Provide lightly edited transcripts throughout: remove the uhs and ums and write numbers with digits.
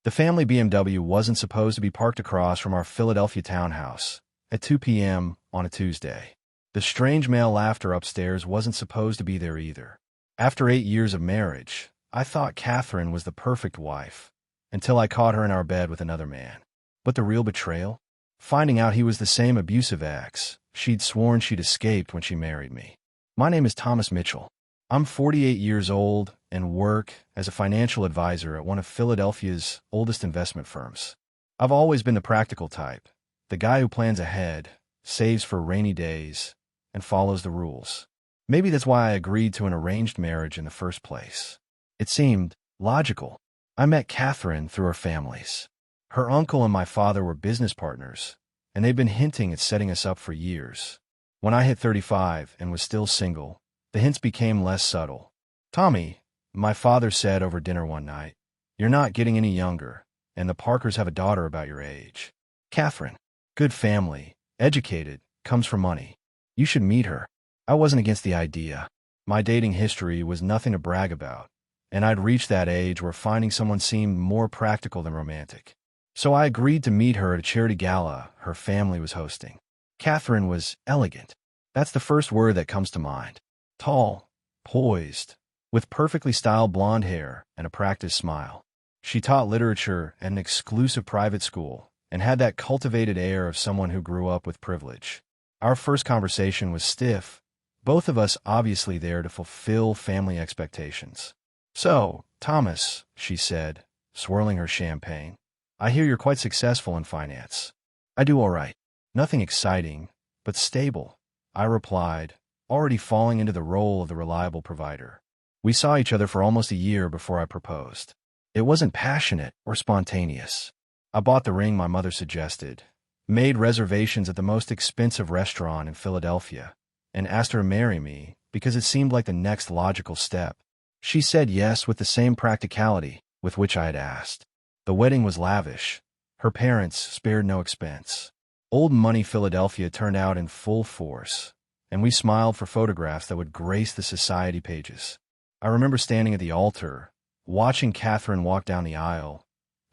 The family BMW wasn't supposed to be parked across from our Philadelphia townhouse at 2 p.m. on a Tuesday. The strange male laughter upstairs wasn't supposed to be there either. After 8 years of marriage, I thought Catherine was the perfect wife, until I caught her in our bed with another man. But the real betrayal? Finding out he was the same abusive ex she'd sworn she'd escaped when she married me. My name is Thomas Mitchell. I'm 48 years old and work as a financial advisor at one of Philadelphia's oldest investment firms. I've always been the practical type, the guy who plans ahead, saves for rainy days, and follows the rules. Maybe that's why I agreed to an arranged marriage in the first place. It seemed logical. I met Catherine through her families. Her uncle and my father were business partners, and they'd been hinting at setting us up for years. When I hit 35 and was still single, the hints became less subtle. "Tommy," my father said over dinner one night, "you're not getting any younger, and the Parkers have a daughter about your age. Catherine, good family, educated, comes from money. You should meet her." I wasn't against the idea. My dating history was nothing to brag about, and I'd reached that age where finding someone seemed more practical than romantic. So I agreed to meet her at a charity gala her family was hosting. Catherine was elegant. That's the first word that comes to mind. Tall, poised, with perfectly styled blonde hair and a practiced smile. She taught literature at an exclusive private school and had that cultivated air of someone who grew up with privilege. Our first conversation was stiff, both of us obviously there to fulfill family expectations. "So, Thomas," she said, swirling her champagne, "I hear you're quite successful in finance." "I do all right. Nothing exciting, but stable," I replied, already falling into the role of the reliable provider. We saw each other for almost a year before I proposed. It wasn't passionate or spontaneous. I bought the ring my mother suggested, made reservations at the most expensive restaurant in Philadelphia, and asked her to marry me because it seemed like the next logical step. She said yes with the same practicality with which I had asked. The wedding was lavish. Her parents spared no expense. Old money Philadelphia turned out in full force, and we smiled for photographs that would grace the society pages. I remember standing at the altar, watching Catherine walk down the aisle,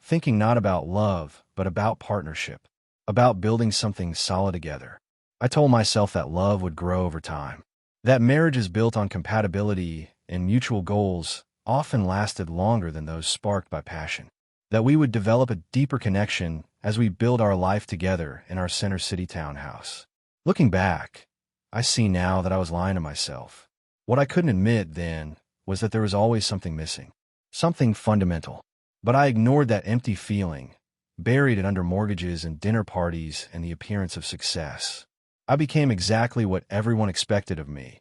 thinking not about love, but about partnership, about building something solid together. I told myself that love would grow over time, that marriages built on compatibility and mutual goals often lasted longer than those sparked by passion, that we would develop a deeper connection as we build our life together in our Center City townhouse. Looking back, I see now that I was lying to myself. What I couldn't admit then was that there was always something missing, something fundamental. But I ignored that empty feeling, buried it under mortgages and dinner parties and the appearance of success. I became exactly what everyone expected of me,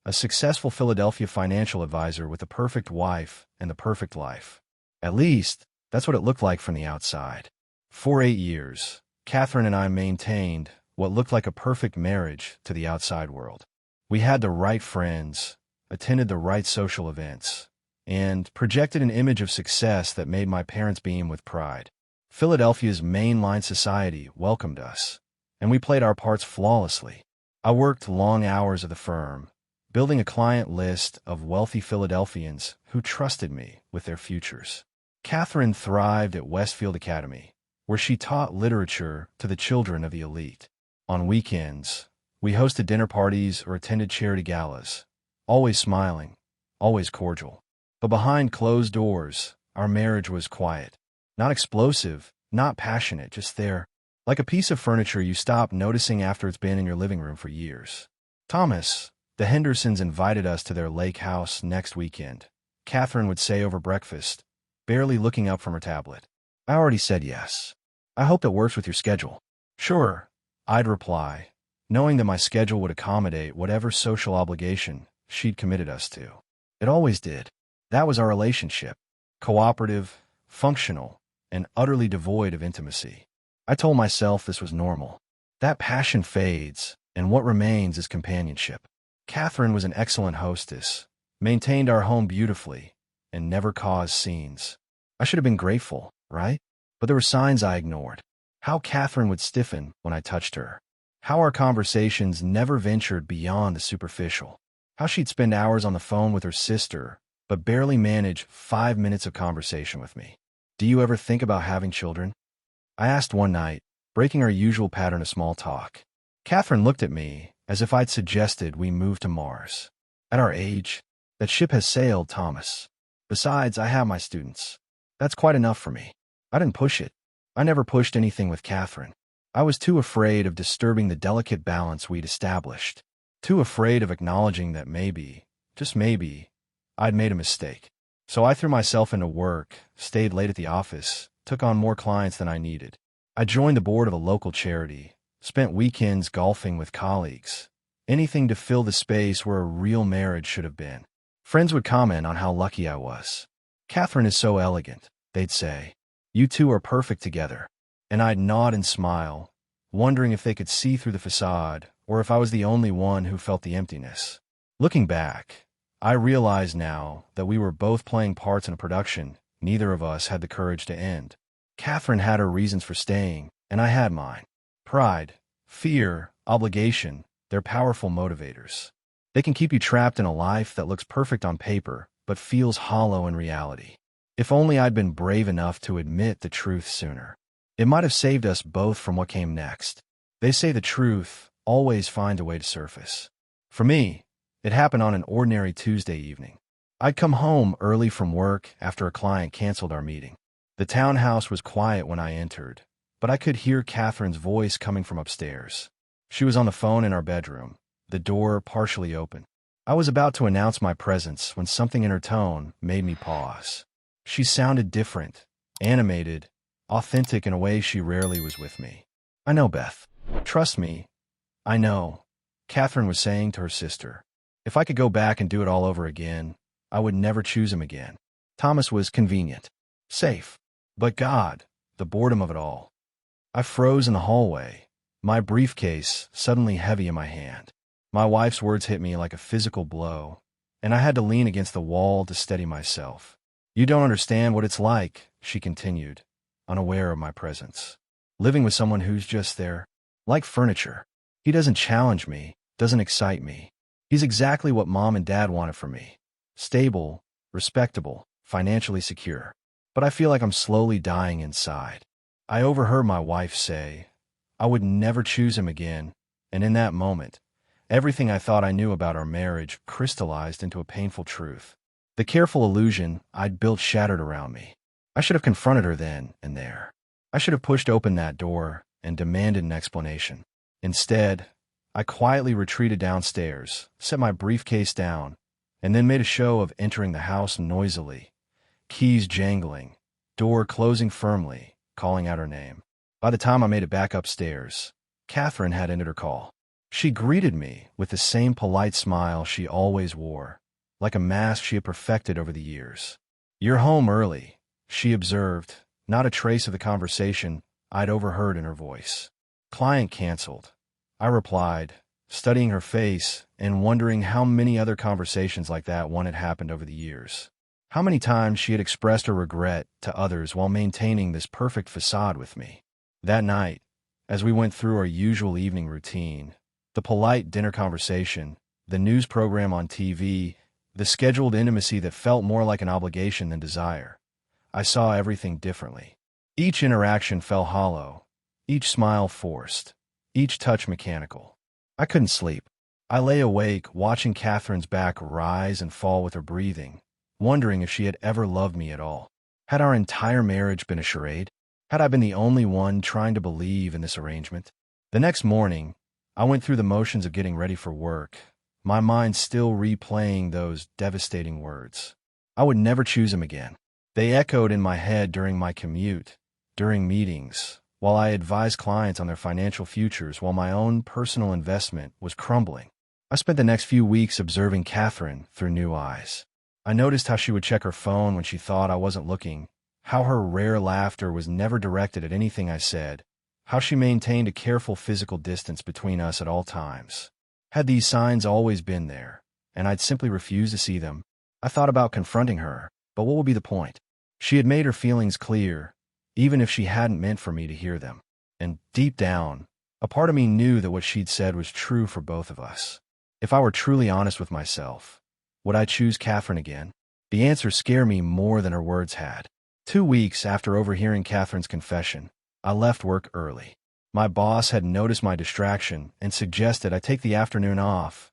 a successful Philadelphia financial advisor with the perfect wife and the perfect life. At least, that's what it looked like from the outside. For 8 years, Catherine and I maintained what looked like a perfect marriage to the outside world. We had the right friends, attended the right social events, and projected an image of success that made my parents beam with pride. Philadelphia's mainline society welcomed us, and we played our parts flawlessly. I worked long hours at the firm, building a client list of wealthy Philadelphians who trusted me with their futures. Catherine thrived at Westfield Academy, where she taught literature to the children of the elite. On weekends, we hosted dinner parties or attended charity galas, always smiling, always cordial. But behind closed doors, our marriage was quiet. Not explosive, not passionate, just there. Like a piece of furniture you stop noticing after it's been in your living room for years. "Thomas, the Hendersons invited us to their lake house next weekend," Catherine would say over breakfast, barely looking up from her tablet. "I already said yes. I hope that works with your schedule." "Sure," I'd reply, knowing that my schedule would accommodate whatever social obligation she'd committed us to. It always did. That was our relationship, cooperative, functional, and utterly devoid of intimacy. I told myself this was normal. That passion fades, and what remains is companionship. Catherine was an excellent hostess, maintained our home beautifully, and never caused scenes. I should have been grateful, right? But there were signs I ignored. How Catherine would stiffen when I touched her. How our conversations never ventured beyond the superficial. How she'd spend hours on the phone with her sister, but barely manage 5 minutes of conversation with me. Do you ever think about having children? I asked one night, breaking our usual pattern of small talk. Catherine looked at me as if I'd suggested we move to Mars. At our age, that ship has sailed, Thomas. Besides, I have my students. That's quite enough for me. I didn't push it. I never pushed anything with Catherine. I was too afraid of disturbing the delicate balance we'd established. Too afraid of acknowledging that maybe, just maybe, I'd made a mistake. So I threw myself into work, stayed late at the office, took on more clients than I needed. I joined the board of a local charity, spent weekends golfing with colleagues. Anything to fill the space where a real marriage should have been. Friends would comment on how lucky I was. Catherine is so elegant, they'd say. You two are perfect together. And I'd nod and smile, wondering if they could see through the facade or if I was the only one who felt the emptiness. Looking back, I realize now that we were both playing parts in a production neither of us had the courage to end. Catherine had her reasons for staying, and I had mine. Pride, fear, obligation, they're powerful motivators. They can keep you trapped in a life that looks perfect on paper, but feels hollow in reality. If only I'd been brave enough to admit the truth sooner. It might have saved us both from what came next. They say the truth always finds a way to surface. For me, it happened on an ordinary Tuesday evening. I'd come home early from work after a client canceled our meeting. The townhouse was quiet when I entered, but I could hear Catherine's voice coming from upstairs. She was on the phone in our bedroom, the door partially open. I was about to announce my presence when something in her tone made me pause. She sounded different, animated, authentic in a way she rarely was with me. I know, Beth. Trust me. I know, Catherine was saying to her sister. If I could go back and do it all over again, I would never choose him again. Thomas was convenient, safe. But God, the boredom of it all. I froze in the hallway, my briefcase suddenly heavy in my hand. My wife's words hit me like a physical blow, and I had to lean against the wall to steady myself. You don't understand what it's like, she continued, unaware of my presence. Living with someone who's just there, like furniture. He doesn't challenge me, doesn't excite me. He's exactly what Mom and Dad wanted for me. Stable, respectable, financially secure. But I feel like I'm slowly dying inside. I overheard my wife say, I would never choose him again, and in that moment, everything I thought I knew about our marriage crystallized into a painful truth. The careful illusion I'd built shattered around me. I should have confronted her then and there. I should have pushed open that door and demanded an explanation. Instead, I quietly retreated downstairs, set my briefcase down, and then made a show of entering the house noisily, keys jangling, door closing firmly, calling out her name. By the time I made it back upstairs, Catherine had ended her call. She greeted me with the same polite smile she always wore, like a mask she had perfected over the years. You're home early, she observed, not a trace of the conversation I'd overheard in her voice. Client canceled, I replied, studying her face and wondering how many other conversations like that one had happened over the years. How many times she had expressed her regret to others while maintaining this perfect facade with me. That night, as we went through our usual evening routine, the polite dinner conversation, the news program on TV, the scheduled intimacy that felt more like an obligation than desire, I saw everything differently. Each interaction felt hollow, each smile forced, each touch mechanical. I couldn't sleep. I lay awake watching Catherine's back rise and fall with her breathing, wondering if she had ever loved me at all. Had our entire marriage been a charade? Had I been the only one trying to believe in this arrangement? The next morning, I went through the motions of getting ready for work, my mind still replaying those devastating words. I would never choose him again. They echoed in my head during my commute, during meetings, while I advised clients on their financial futures while my own personal investment was crumbling. I spent the next few weeks observing Catherine through new eyes. I noticed how she would check her phone when she thought I wasn't looking, how her rare laughter was never directed at anything I said, how she maintained a careful physical distance between us at all times. Had these signs always been there, and I'd simply refused to see them? I thought about confronting her, but what would be the point? She had made her feelings clear, even if she hadn't meant for me to hear them. And deep down, a part of me knew that what she'd said was true for both of us. If I were truly honest with myself, would I choose Catherine again? The answer scared me more than her words had. 2 weeks after overhearing Catherine's confession, I left work early. My boss had noticed my distraction and suggested I take the afternoon off,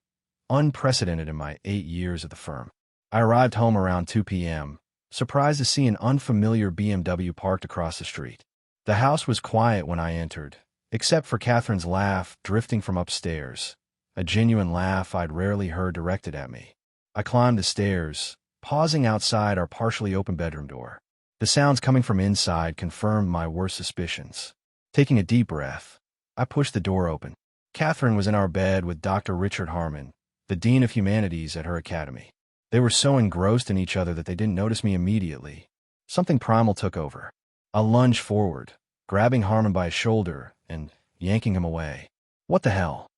unprecedented in my 8 years at the firm. I arrived home around 2 p.m., surprised to see an unfamiliar BMW parked across the street. The house was quiet when I entered, except for Catherine's laugh drifting from upstairs, a genuine laugh I'd rarely heard directed at me. I climbed the stairs, pausing outside our partially open bedroom door. The sounds coming from inside confirmed my worst suspicions. Taking a deep breath, I pushed the door open. Catherine was in our bed with Dr. Richard Harmon, the Dean of Humanities at her academy. They were so engrossed in each other that they didn't notice me immediately. Something primal took over. I lunged forward, grabbing Harmon by his shoulder and yanking him away. "What the hell?"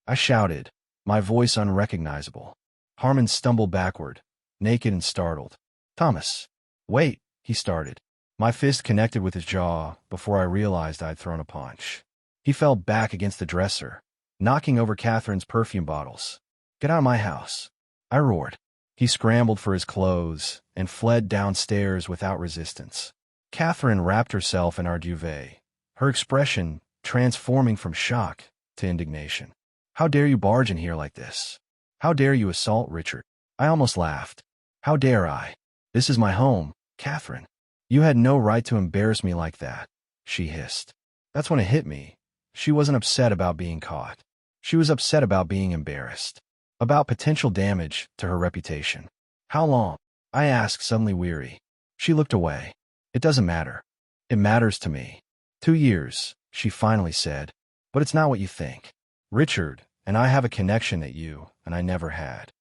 I shouted, my voice unrecognizable. Harmon stumbled backward, naked and startled. "Thomas, wait," he started. My fist connected with his jaw before I realized I'd thrown a punch. He fell back against the dresser, knocking over Catherine's perfume bottles. "Get out of my house," I roared. He scrambled for his clothes and fled downstairs without resistance. Catherine wrapped herself in our duvet, her expression transforming from shock to indignation. "How dare you barge in here like this? How dare you assault Richard?" I almost laughed. "How dare I? This is my home, Catherine. You had no right to embarrass me like that," she hissed. That's when it hit me. She wasn't upset about being caught. She was upset about being embarrassed, about potential damage to her reputation. "How long?" I asked, suddenly weary. She looked away. "It doesn't matter. It matters to me." 2 years, she finally said. "But it's not what you think. Richard and I have a connection that you and I never had."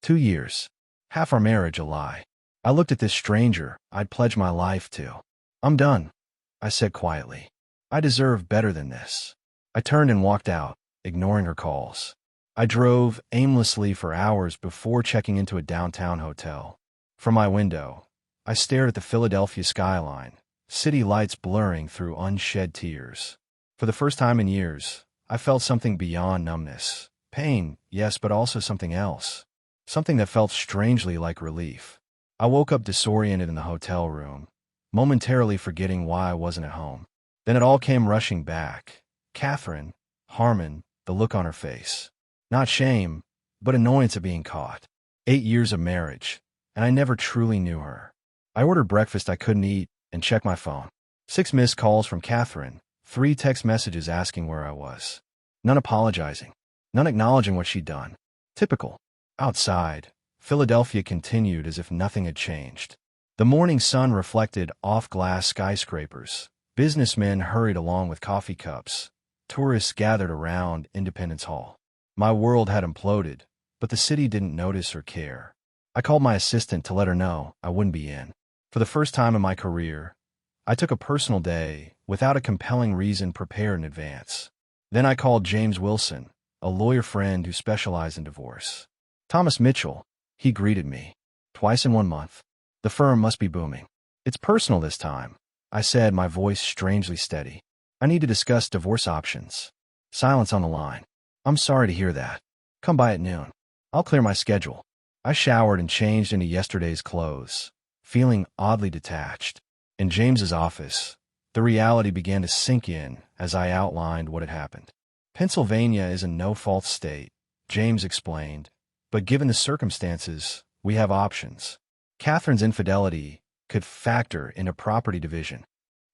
2 years. Half our marriage a lie. I looked at this stranger I'd pledged my life to. "I'm done," I said quietly. "I deserve better than this." I turned and walked out, ignoring her calls. I drove aimlessly for hours before checking into a downtown hotel. From my window, I stared at the Philadelphia skyline, city lights blurring through unshed tears. For the first time in years, I felt something beyond numbness. Pain, yes, but also something else. Something that felt strangely like relief. I woke up disoriented in the hotel room, momentarily forgetting why I wasn't at home. Then it all came rushing back. Catherine, Harmon, the look on her face. Not shame, but annoyance at being caught. 8 years of marriage, and I never truly knew her. I ordered breakfast I couldn't eat and checked my phone. 6 missed calls from Catherine, 3 text messages asking where I was. None apologizing, none acknowledging what she'd done. Typical. Outside, Philadelphia continued as if nothing had changed. The morning sun reflected off glass skyscrapers. Businessmen hurried along with coffee cups. Tourists gathered around Independence Hall. My world had imploded, but the city didn't notice or care. I called my assistant to let her know I wouldn't be in. For the first time in my career, I took a personal day without a compelling reason prepared in advance. Then I called James Wilson, a lawyer friend who specialized in divorce. "Thomas Mitchell," he greeted me. "Twice in 1 month. The firm must be booming." "It's personal this time," I said, my voice strangely steady. "I need to discuss divorce options." Silence on the line. "I'm sorry to hear that. Come by at noon. I'll clear my schedule." I showered and changed into yesterday's clothes, feeling oddly detached. In James's office, the reality began to sink in as I outlined what had happened. "Pennsylvania is a no-fault state," James explained, "but given the circumstances, we have options." Catherine's infidelity could factor into property division.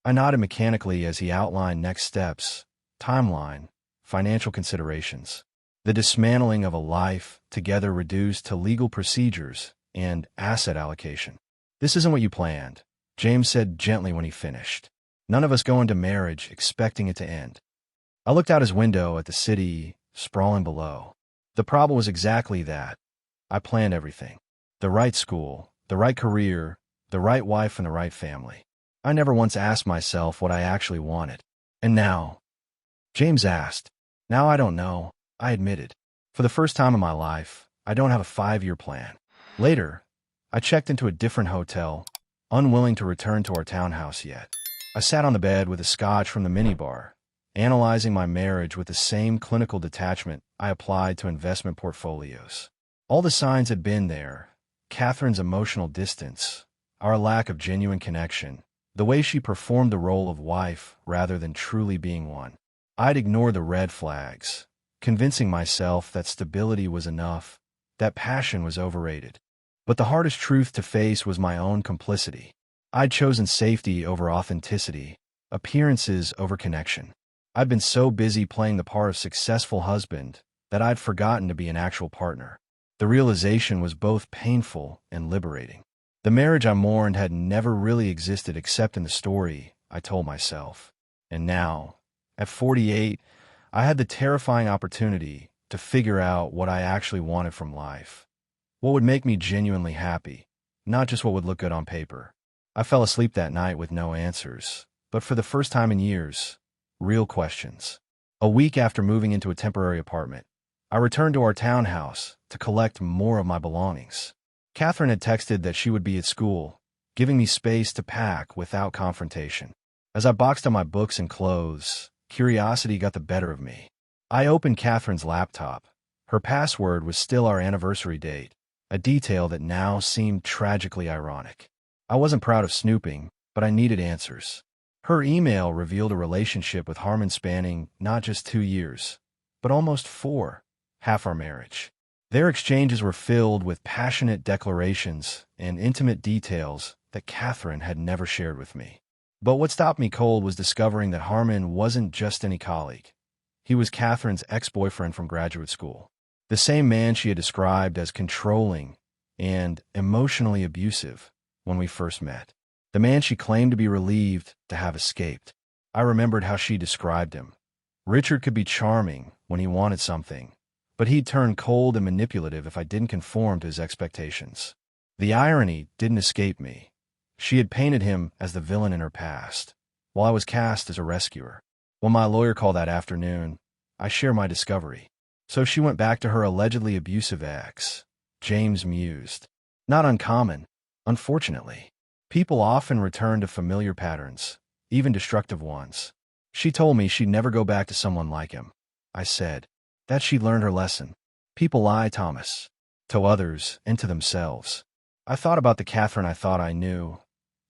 I nodded mechanically as he outlined next steps, timeline, financial considerations. The dismantling of a life together reduced to legal procedures and asset allocation. "This isn't what you planned," James said gently when he finished. "None of us go into marriage expecting it to end." I looked out his window at the city sprawling below. The problem was exactly that. I planned everything. The right school, the right career, the right wife, and the right family. I never once asked myself what I actually wanted. "And now?" James asked. "Now I don't know," I admitted. "For the first time in my life, I don't have a 5-year plan." Later, I checked into a different hotel, unwilling to return to our townhouse yet. I sat on the bed with a scotch from the minibar, analyzing my marriage with the same clinical detachment I applied to investment portfolios. All the signs had been there. Catherine's emotional distance, our lack of genuine connection, the way she performed the role of wife rather than truly being one. I'd ignore the red flags, convincing myself that stability was enough, that passion was overrated. But the hardest truth to face was my own complicity. I'd chosen safety over authenticity, appearances over connection. I'd been so busy playing the part of successful husband that I'd forgotten to be an actual partner. The realization was both painful and liberating. The marriage I mourned had never really existed except in the story I told myself. And now, at 48, I had the terrifying opportunity to figure out what I actually wanted from life. What would make me genuinely happy, not just what would look good on paper. I fell asleep that night with no answers, but for the first time in years, real questions. A week after moving into a temporary apartment, I returned to our townhouse to collect more of my belongings. Catherine had texted that she would be at school, giving me space to pack without confrontation. As I boxed up my books and clothes, curiosity got the better of me. I opened Catherine's laptop. Her password was still our anniversary date, a detail that now seemed tragically ironic. I wasn't proud of snooping, but I needed answers. Her email revealed a relationship with Harmon spanning not just 2 years, but almost 4, half our marriage. Their exchanges were filled with passionate declarations and intimate details that Catherine had never shared with me. But what stopped me cold was discovering that Harmon wasn't just any colleague. He was Catherine's ex-boyfriend from graduate school, the same man she had described as controlling and emotionally abusive when we first met, the man she claimed to be relieved to have escaped. I remembered how she described him. Richard could be charming when he wanted something, but he'd turn cold and manipulative if I didn't conform to his expectations. The irony didn't escape me. She had painted him as the villain in her past, while I was cast as a rescuer. When my lawyer called that afternoon, I shared my discovery. So she went back to her allegedly abusive ex. James mused. Not uncommon, unfortunately. People often return to familiar patterns, even destructive ones. She told me she'd never go back to someone like him. I said that she'd learned her lesson. People lie, Thomas, to others and to themselves. I thought about the Catherine I thought I knew.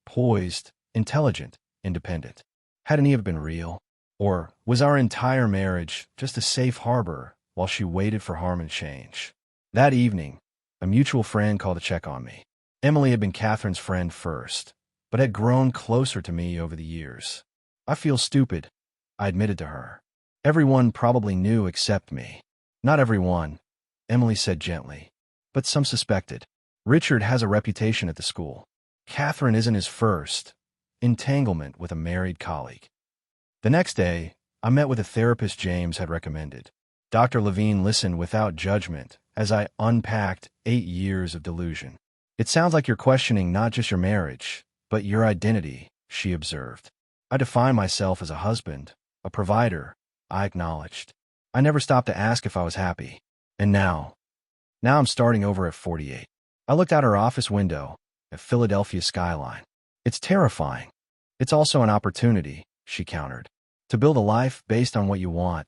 Poised, intelligent, independent. Had any of it been real? Or was our entire marriage just a safe harbor while she waited for harm and change? That evening, a mutual friend called to check on me. Emily had been Catherine's friend first, but had grown closer to me over the years. I feel stupid, I admitted to her. Everyone probably knew except me. Not everyone, Emily said gently, but some suspected. Richard has a reputation at the school. Catherine isn't his first entanglement with a married colleague. The next day, I met with a therapist James had recommended. Dr. Levine listened without judgment as I unpacked 8 years of delusion. It sounds like you're questioning not just your marriage, but your identity, she observed. I define myself as a husband, a provider, I acknowledged. I never stopped to ask if I was happy. And now I'm starting over at 48. I looked out her office window at Philadelphia skyline. It's terrifying. It's also an opportunity, she countered, to build a life based on what you want,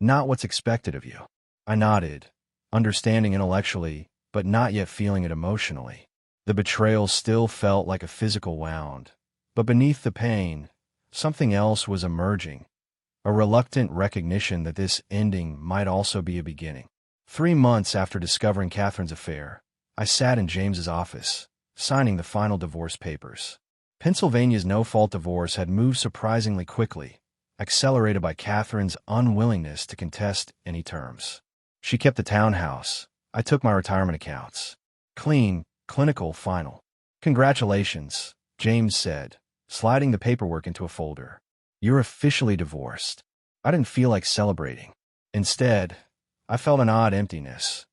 not what's expected of you. I nodded, understanding intellectually, but not yet feeling it emotionally. The betrayal still felt like a physical wound, but beneath the pain, something else was emerging, a reluctant recognition that this ending might also be a beginning. 3 months after discovering Catherine's affair, I sat in James's office, signing the final divorce papers. Pennsylvania's no-fault divorce had moved surprisingly quickly, accelerated by Catherine's unwillingness to contest any terms. She kept the townhouse. I took my retirement accounts. Clean, clinical, final. Congratulations, James said, sliding the paperwork into a folder. You're officially divorced. I didn't feel like celebrating. Instead, I felt an odd emptiness.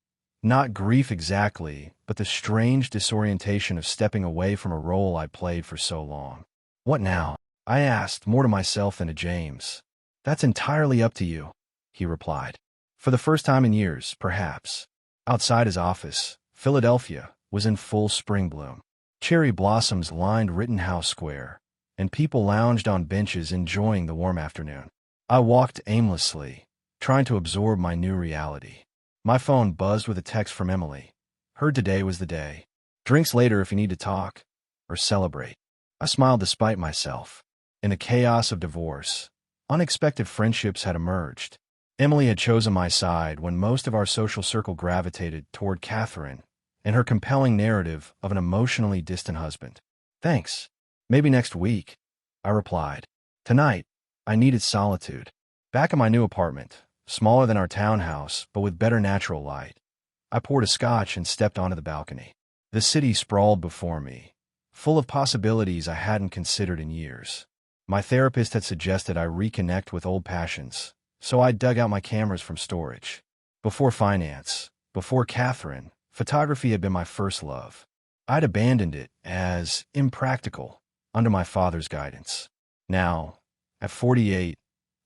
Not grief exactly, but the strange disorientation of stepping away from a role I played for so long. What now? I asked, more to myself than to James. That's entirely up to you, he replied. For the first time in years, perhaps. Outside his office, Philadelphia was in full spring bloom. Cherry blossoms lined Rittenhouse Square, and people lounged on benches enjoying the warm afternoon. I walked aimlessly, trying to absorb my new reality. My phone buzzed with a text from Emily. Heard today was the day. Drinks later if you need to talk. or celebrate. I smiled despite myself. In the chaos of divorce, unexpected friendships had emerged. Emily had chosen my side when most of our social circle gravitated toward Catherine and her compelling narrative of an emotionally distant husband. Thanks. Maybe next week, I replied. Tonight, I needed solitude. Back in my new apartment, smaller than our townhouse, but with better natural light, I poured a scotch and stepped onto the balcony. The city sprawled before me, full of possibilities I hadn't considered in years. My therapist had suggested I reconnect with old passions, so I dug out my cameras from storage. Before finance, before Catherine, photography had been my first love. I'd abandoned it as impractical under my father's guidance. Now, at 48,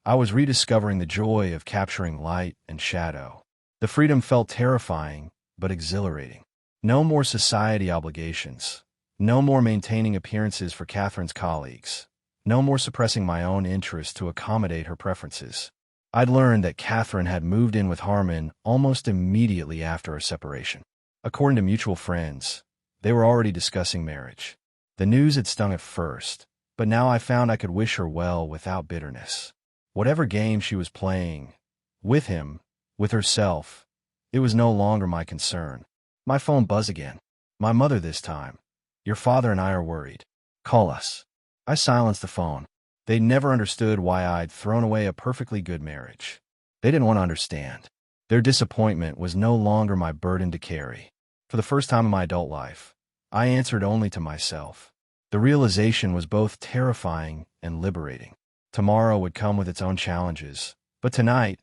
I was rediscovering the joy of capturing light and shadow. The freedom felt terrifying, but exhilarating. No more society obligations. No more maintaining appearances for Catherine's colleagues. No more suppressing my own interests to accommodate her preferences. I'd learned that Catherine had moved in with Harmon almost immediately after our separation. According to mutual friends, they were already discussing marriage. The news had stung at first, but now I found I could wish her well without bitterness. Whatever game she was playing, with him, with herself, it was no longer my concern. My phone buzzed again. My mother this time. Your father and I are worried. Call us. I silenced the phone. They never understood why I'd thrown away a perfectly good marriage. They didn't want to understand. Their disappointment was no longer my burden to carry. For the first time in my adult life, I answered only to myself. The realization was both terrifying and liberating. Tomorrow would come with its own challenges, but tonight,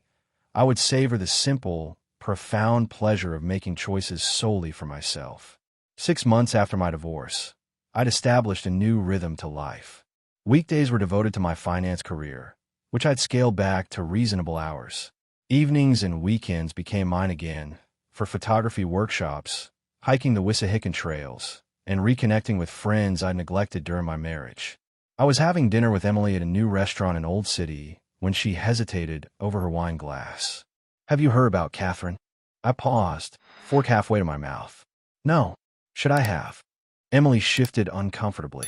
I would savor the simple, profound pleasure of making choices solely for myself. 6 months after my divorce, I'd established a new rhythm to life. Weekdays were devoted to my finance career, which I'd scaled back to reasonable hours. Evenings and weekends became mine again, for photography workshops, hiking the Wissahickon trails, and reconnecting with friends I'd neglected during my marriage. I was having dinner with Emily at a new restaurant in Old City when she hesitated over her wine glass. Have you heard about Catherine? I paused, fork halfway to my mouth. No. Should I have? Emily shifted uncomfortably.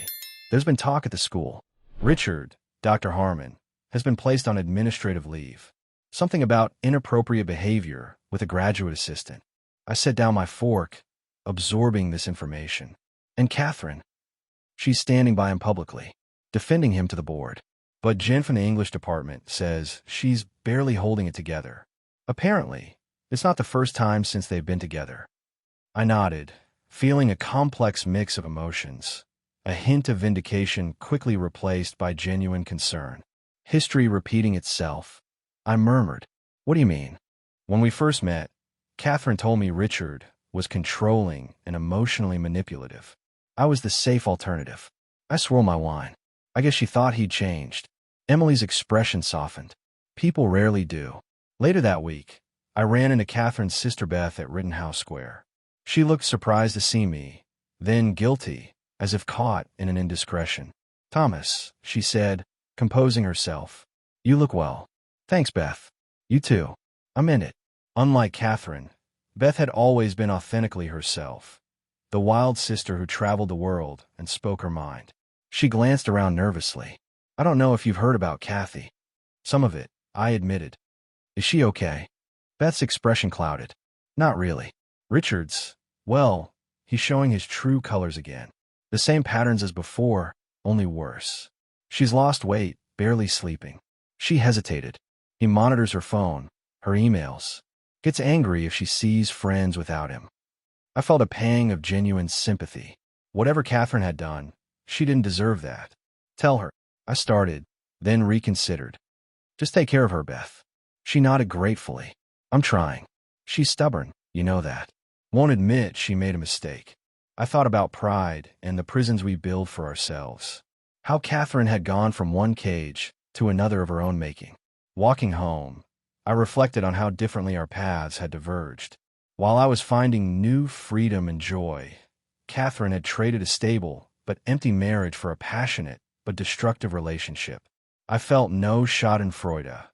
There's been talk at the school. Richard, Dr. Harmon, has been placed on administrative leave. Something about inappropriate behavior with a graduate assistant. I set down my fork, absorbing this information. And Catherine? She's standing by him publicly, defending him to the board. But Jen from the English department says she's barely holding it together. Apparently, it's not the first time since they've been together. I nodded, feeling a complex mix of emotions, a hint of vindication quickly replaced by genuine concern. History repeating itself. I murmured, "What do you mean?" When we first met, Catherine told me Richard was controlling and emotionally manipulative. I was the safe alternative. I swirled my wine. I guess she thought he'd changed. Emily's expression softened. People rarely do. Later that week, I ran into Catherine's sister Beth at Rittenhouse Square. She looked surprised to see me, then guilty, as if caught in an indiscretion. "Thomas," she said, composing herself. "You look well." "Thanks, Beth. You too." I'm in it. Unlike Catherine, Beth had always been authentically herself, the wild sister who traveled the world and spoke her mind. She glanced around nervously. "I don't know if you've heard about Kathy." "Some of it," I admitted. "Is she okay?" Beth's expression clouded. "Not really. Richard's, well, he's showing his true colors again. The same patterns as before, only worse. She's lost weight, barely sleeping." She hesitated. "He monitors her phone, her emails. Gets angry if she sees friends without him." I felt a pang of genuine sympathy. Whatever Catherine had done, she didn't deserve that. "Tell her," I started, then reconsidered. "Just take care of her, Beth." She nodded gratefully. "I'm trying. She's stubborn, you know that. Won't admit she made a mistake." I thought about pride and the prisons we build for ourselves. How Catherine had gone from one cage to another of her own making. Walking home, I reflected on how differently our paths had diverged. While I was finding new freedom and joy, Catherine had traded a stable but empty marriage for a passionate but destructive relationship. I felt no schadenfreude,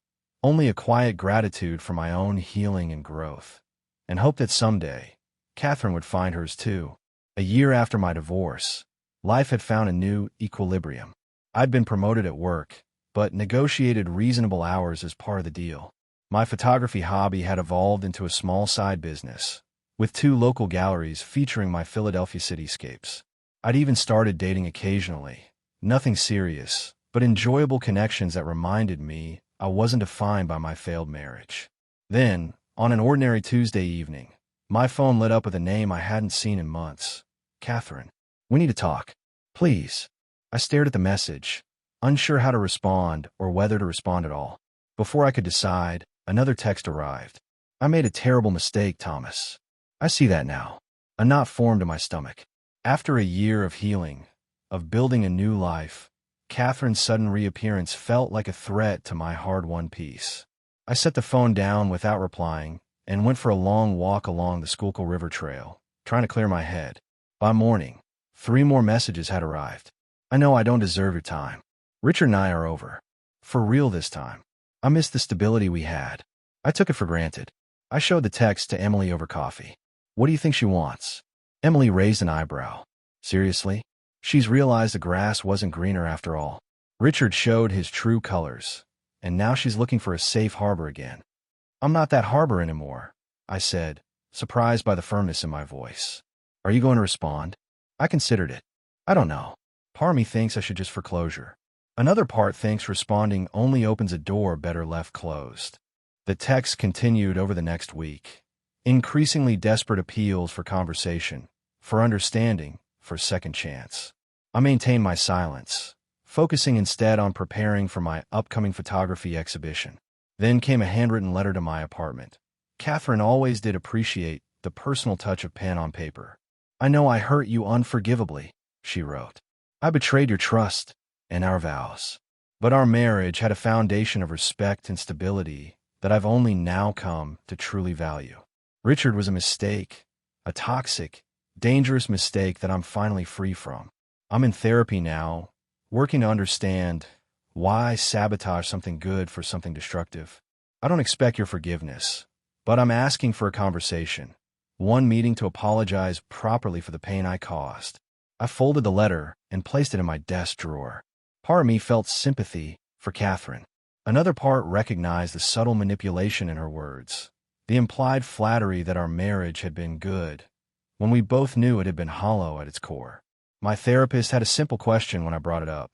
only a quiet gratitude for my own healing and growth, and hope that someday Catherine would find hers too. A year after my divorce, Life had found a new equilibrium. I'd been promoted at work, but negotiated reasonable hours as part of the deal. My photography hobby had evolved into a small side business, with 2 local galleries featuring my Philadelphia cityscapes. I'd even started dating occasionally. Nothing serious, but enjoyable connections that reminded me I wasn't defined by my failed marriage. Then, on an ordinary Tuesday evening, my phone lit up with a name I hadn't seen in months. Catherine. We need to talk. Please. I stared at the message, unsure how to respond or whether to respond at all. Before I could decide, another text arrived. I made a terrible mistake, Thomas. I see that now. A knot formed in my stomach. After a year of healing, of building a new life, Catherine's sudden reappearance felt like a threat to my hard-won peace. I set the phone down without replying and went for a long walk along the Schuylkill River Trail, trying to clear my head. By morning, 3 more messages had arrived. I know I don't deserve your time. Richard and I are over. For real this time. I missed the stability we had. I took it for granted. I showed the text to Emily over coffee. What do you think she wants? Emily raised an eyebrow. Seriously? She's realized the grass wasn't greener after all. Richard showed his true colors, and now she's looking for a safe harbor again. I'm not that harbor anymore, I said, surprised by the firmness in my voice. Are you going to respond? I considered it. I don't know. Part of me thinks I should just foreclosure. Another part thinks responding only opens a door better left closed. The text continued over the next week. Increasingly desperate appeals for conversation, for understanding, for a second chance. I maintained my silence, focusing instead on preparing for my upcoming photography exhibition. Then came a handwritten letter to my apartment. Catherine always did appreciate the personal touch of pen on paper. I know I hurt you unforgivably, she wrote. I betrayed your trust and our vows. But our marriage had a foundation of respect and stability that I've only now come to truly value. Richard was a mistake, a toxic, dangerous mistake that I'm finally free from. I'm in therapy now, working to understand why sabotage something good for something destructive. I don't expect your forgiveness, but I'm asking for a conversation, one meeting to apologize properly for the pain I caused. I folded the letter and placed it in my desk drawer. Part of me felt sympathy for Catherine. Another part recognized the subtle manipulation in her words, the implied flattery that our marriage had been good, when we both knew it had been hollow at its core. My therapist had a simple question when I brought it up.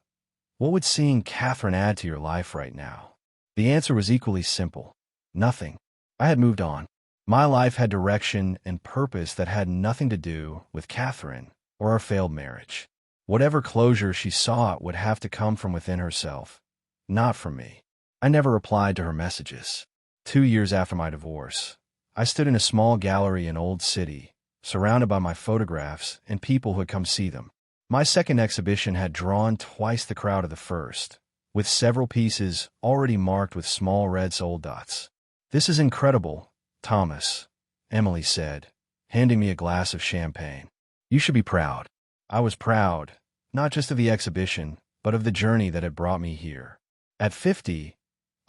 What would seeing Catherine add to your life right now? The answer was equally simple. Nothing. I had moved on. My life had direction and purpose that had nothing to do with Catherine or our failed marriage. Whatever closure she sought would have to come from within herself, not from me. I never replied to her messages. 2 years after my divorce, I stood in a small gallery in Old City, surrounded by my photographs and people who had come see them. My second exhibition had drawn twice the crowd of the first, with several pieces already marked with small red sold dots. This is incredible, Thomas, Emily said, handing me a glass of champagne. You should be proud. I was proud, not just of the exhibition, but of the journey that had brought me here. At 50,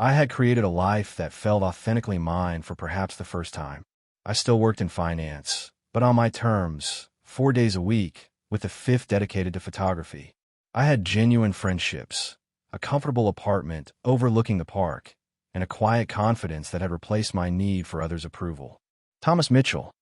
I had created a life that felt authentically mine for perhaps the first time. I still worked in finance, but on my terms, 4 days a week, with the 5th dedicated to photography. I had genuine friendships, a comfortable apartment overlooking the park, and a quiet confidence that had replaced my need for others' approval. Thomas Mitchell,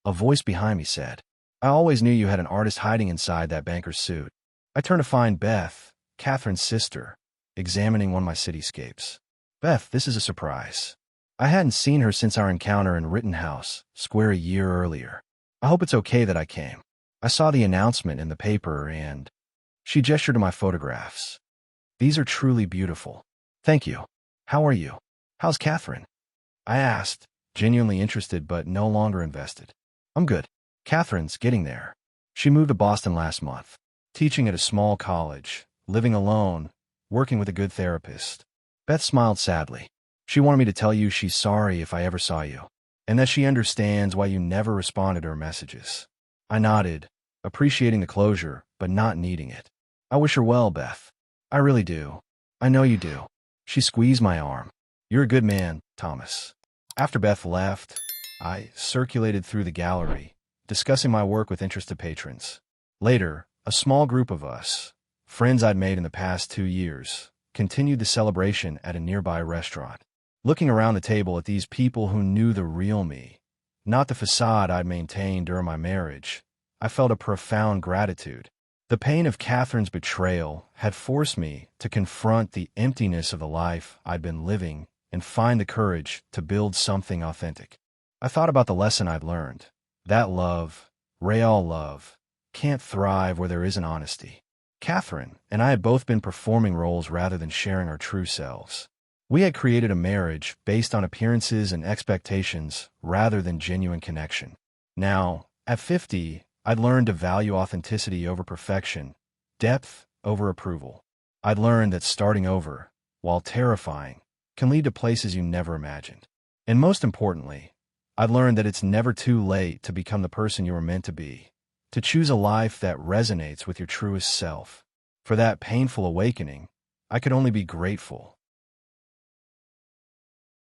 a voice behind me said, I always knew you had an artist hiding inside that banker's suit. I turned to find Beth, Catherine's sister, examining one of my cityscapes. Beth, this is a surprise. I hadn't seen her since our encounter in Rittenhouse Square a year earlier. I hope it's okay that I came. I saw the announcement in the paper and... She gestured to my photographs. These are truly beautiful. Thank you. How are you? How's Catherine? I asked, genuinely interested but no longer invested. I'm good. Catherine's getting there. She moved to Boston last month, teaching at a small college, living alone, working with a good therapist. Beth smiled sadly. She wanted me to tell you she's sorry if I ever saw you, and that she understands why you never responded to her messages. I nodded, appreciating the closure, but not needing it. I wish her well, Beth. I really do. I know you do. She squeezed my arm. You're a good man, Thomas. After Beth left, I circulated through the gallery, discussing my work with interested patrons. Later, A small group of us, friends I'd made in the past 2 years, continued the celebration at a nearby restaurant. Looking around the table at these people who knew the real me, not the facade I'd maintained during my marriage, I felt a profound gratitude. The pain of Catherine's betrayal had forced me to confront the emptiness of the life I'd been living and find the courage to build something authentic. I thought about the lesson I'd learned. That love, real love, can't thrive where there isn't honesty. Catherine and I had both been performing roles rather than sharing our true selves. We had created a marriage based on appearances and expectations rather than genuine connection. Now, at 50, I'd learned to value authenticity over perfection, depth over approval. I'd learned that starting over, while terrifying, can lead to places you never imagined. And most importantly, I'd learned that it's never too late to become the person you were meant to be, to choose a life that resonates with your truest self. For that painful awakening, I could only be grateful.